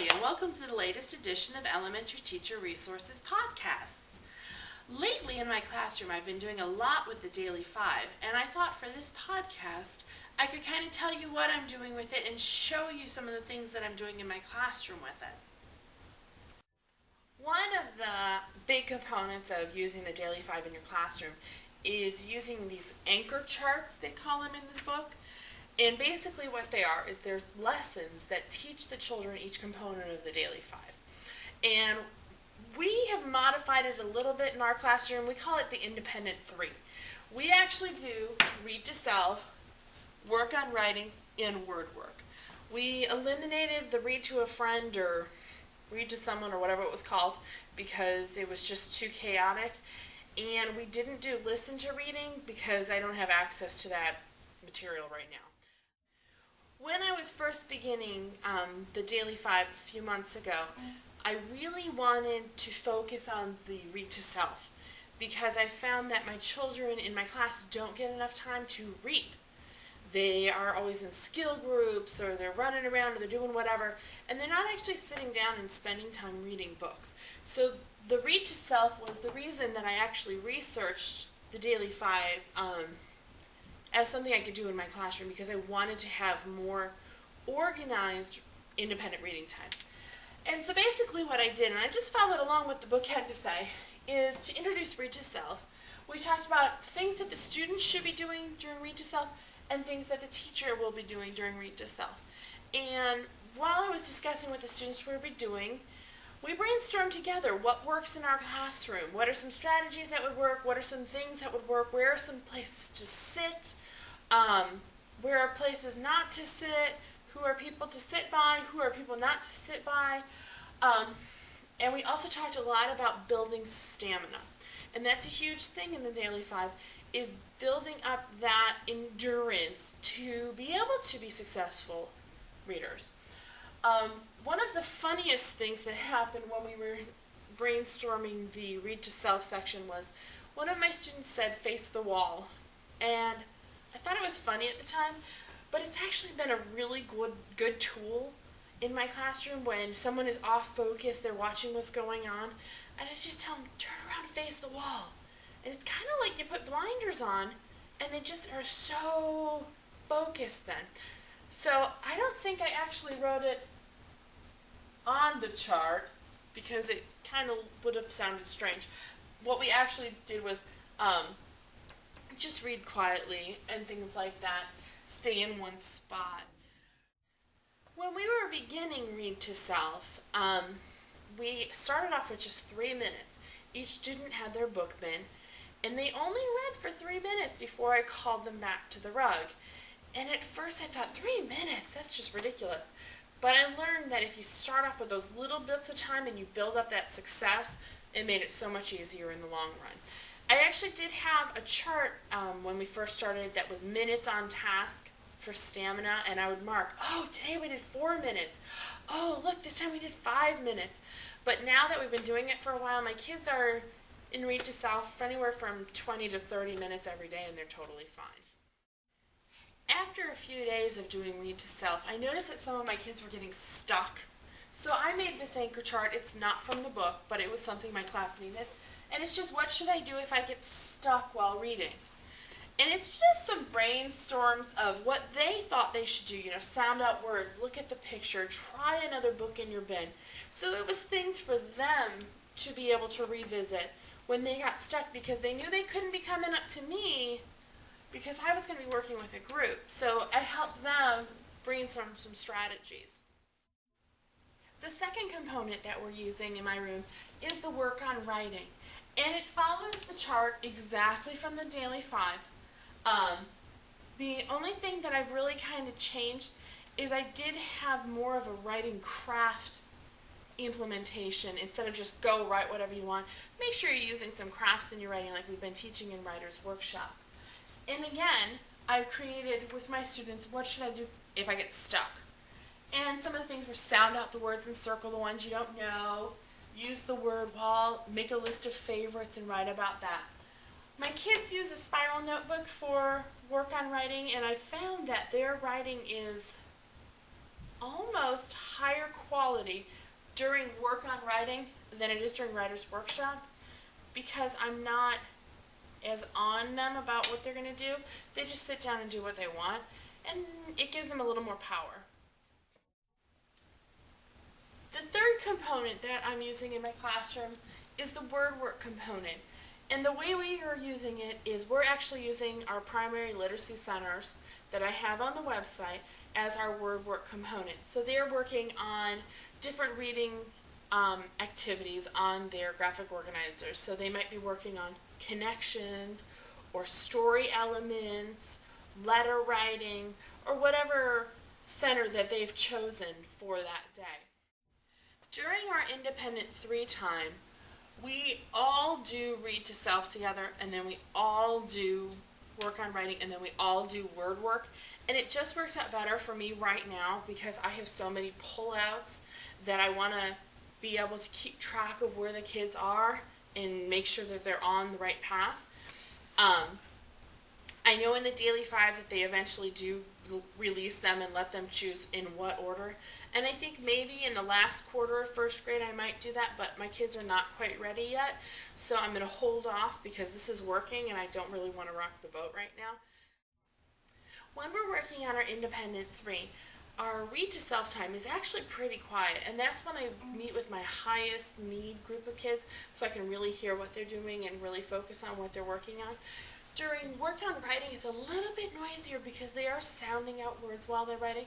Hi, and welcome to the latest edition of Elementary Teacher Resources Podcasts. Lately in my classroom, I've been doing a lot with the Daily Five, and I thought for this podcast, I could kind of tell you what I'm doing with it and show you some of the things that I'm doing in my classroom with it. One of the big components of using the Daily Five in your classroom is using these anchor charts, they call them in the book. And basically what they are is there's lessons that teach the children each component of the Daily Five. And we have modified it a little bit in our classroom. We call it the Independent Three. We actually do read to self, work on writing, and word work. We eliminated the read to a friend or read to someone or whatever it was called because it was just too chaotic. And we didn't do listen to reading because I don't have access to that material right now. When I was first beginning the Daily Five a few months ago, I really wanted to focus on the read to self because I found that my children in my class don't get enough time to read. They are always in skill groups or they're running around or they're doing whatever, and they're not actually sitting down and spending time reading books. So the read to self was the reason that I actually researched the Daily Five as something I could do in my classroom because I wanted to have more organized independent reading time. And so basically what I did, and I just followed along what the book had to say, is to introduce Read to Self. We talked about things that the students should be doing during Read to Self and things that the teacher will be doing during Read to Self. And while I was discussing what the students would be doing, we brainstormed together what works in our classroom. What are some strategies that would work? What are some things that would work? Where are some places to sit? Where are places not to sit? Who are people to sit by? Who are people not to sit by? And we also talked a lot about building stamina. And that's a huge thing in the Daily Five, is building up that endurance to be able to be successful readers. One of the funniest things that happened when we were brainstorming the Read to Self section was one of my students said, "Face the wall." And I thought it was funny at the time, but it's actually been a really good tool in my classroom when someone is off focus, they're watching what's going on, and I just tell them, turn around and face the wall. And it's kind of like you put blinders on, and they just are so focused then. So I don't think I actually wrote it on the chart because it kind of would have sounded strange. What we actually did was just read quietly and things like that, stay in one spot. When we were beginning Read to Self, we started off with just 3 minutes. Each student had their book bin, and they only read for 3 minutes before I called them back to the rug. And at first I thought, 3 minutes? That's just ridiculous. But I learned that if you start off with those little bits of time and you build up that success, it made it so much easier in the long run. I actually did have a chart when we first started that was minutes on task for stamina, and I would mark, oh, today we did 4 minutes. Oh, look, this time we did 5 minutes. But now that we've been doing it for a while, my kids are in Read to Self for anywhere from 20 to 30 minutes every day, and they're totally fine. After a few days of doing Read to Self, I noticed that some of my kids were getting stuck. So I made this anchor chart. It's not from the book, but it was something my class needed. And it's just, what should I do if I get stuck while reading? And it's just some brainstorms of what they thought they should do. Sound out words, look at the picture, try another book in your bin. So it was things for them to be able to revisit when they got stuck because they knew they couldn't be coming up to me because I was going to be working with a group. So I helped them brainstorm some strategies. The second component that we're using in my room is the work on writing. And it follows the chart exactly from the Daily Five. The only thing that I've really kind of changed is I did have more of a writing craft implementation instead of just go write whatever you want. Make sure you're using some crafts in your writing like we've been teaching in Writer's Workshop. And again, I've created with my students, what should I do if I get stuck? And some of the things were sound out the words and circle the ones you don't know, use the word wall, make a list of favorites and write about that. My kids use a spiral notebook for work on writing, and I found that their writing is almost higher quality during work on writing than it is during writer's workshop, because I'm not as on them about what they're going to do. They just sit down and do what they want, and it gives them a little more power. The third component that I'm using in my classroom is the word work component. And the way we are using it is we're actually using our primary literacy centers that I have on the website as our word work component. So they're working on different reading activities on their graphic organizers. So they might be working on connections or story elements, letter writing, or whatever center that they've chosen for that day. During our Independent 3 time, we all do read to self together, and then we all do work on writing, and then we all do word work. And it just works out better for me right now because I have so many pullouts that I want to be able to keep track of where the kids are and make sure that they're on the right path. I know in the Daily 5 that they eventually do release them and let them choose in what order. And I think maybe in the last quarter of first grade I might do that, but my kids are not quite ready yet. So I'm going to hold off because this is working and I don't really want to rock the boat right now. When we're working on our Independent 3, our read to self time is actually pretty quiet, and that's when I meet with my highest need group of kids so I can really hear what they're doing and really focus on what they're working on. During work on writing, it's a little bit noisier because they are sounding out words while they're writing.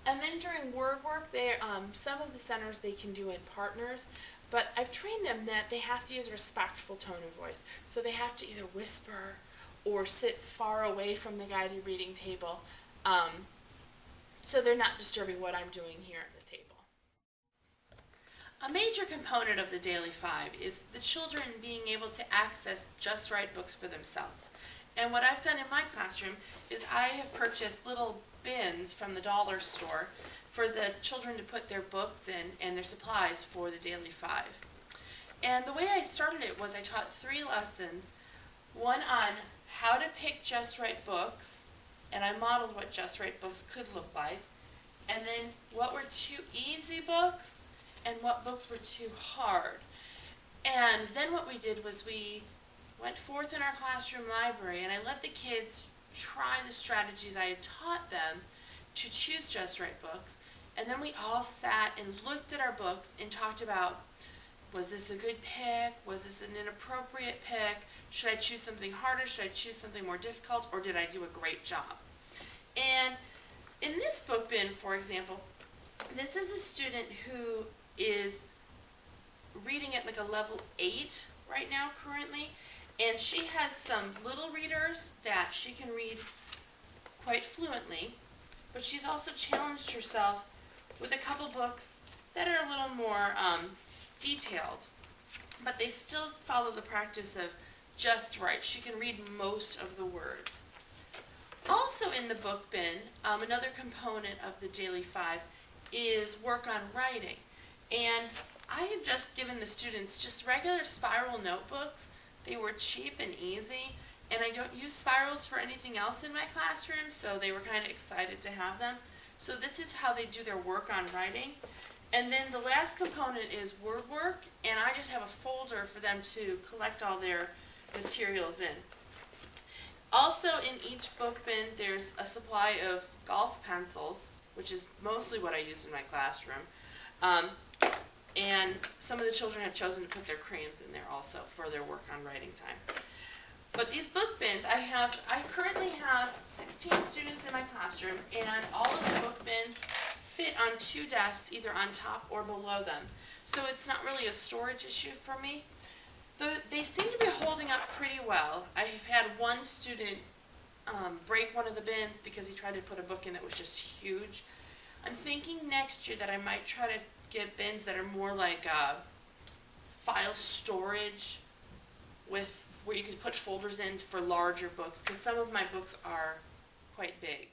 And then during word work, some of the centers they can do in partners, but I've trained them that they have to use a respectful tone of voice. So they have to either whisper or sit far away from the guided reading table, so they're not disturbing what I'm doing here at the table. A major component of the Daily 5 is the children being able to access Just Right books for themselves. And what I've done in my classroom is I have purchased little bins from the dollar store for the children to put their books in and their supplies for the Daily 5. And the way I started it was I taught 3 lessons, one on how to pick Just Right books, and I modeled what Just Right books could look like, and then what were 2 easy books and what books were too hard. And then what we did was we went forth in our classroom library and I let the kids try the strategies I had taught them to choose Just Right books. And then we all sat and looked at our books and talked about, was this a good pick? Was this an inappropriate pick? Should I choose something harder? Should I choose something more difficult? Or did I do a great job? And in this book bin, for example, this is a student who is reading at like a level 8 right now currently, and she has some little readers that she can read quite fluently, but she's also challenged herself with a couple books that are a little more detailed, but they still follow the practice of just right. She can read most of the words. Also in the book bin, another component of the Daily 5 is work on writing. And I had just given the students just regular spiral notebooks. They were cheap and easy, and I don't use spirals for anything else in my classroom, so they were kind of excited to have them. So this is how they do their work on writing. And then the last component is word work, and I just have a folder for them to collect all their materials in. Also in each book bin, there's a supply of golf pencils, which is mostly what I use in my classroom. And some of the children have chosen to put their crayons in there also for their work on writing time. But these book bins, I currently have 16 students in my classroom, and all of the book bins fit on 2 desks, either on top or below them. So it's not really a storage issue for me. They seem to be holding up pretty well. I've had one student break one of the bins because he tried to put a book in that was just huge. I'm thinking next year that I might try to get bins that are more like file storage with where you could put folders in for larger books, because some of my books are quite big.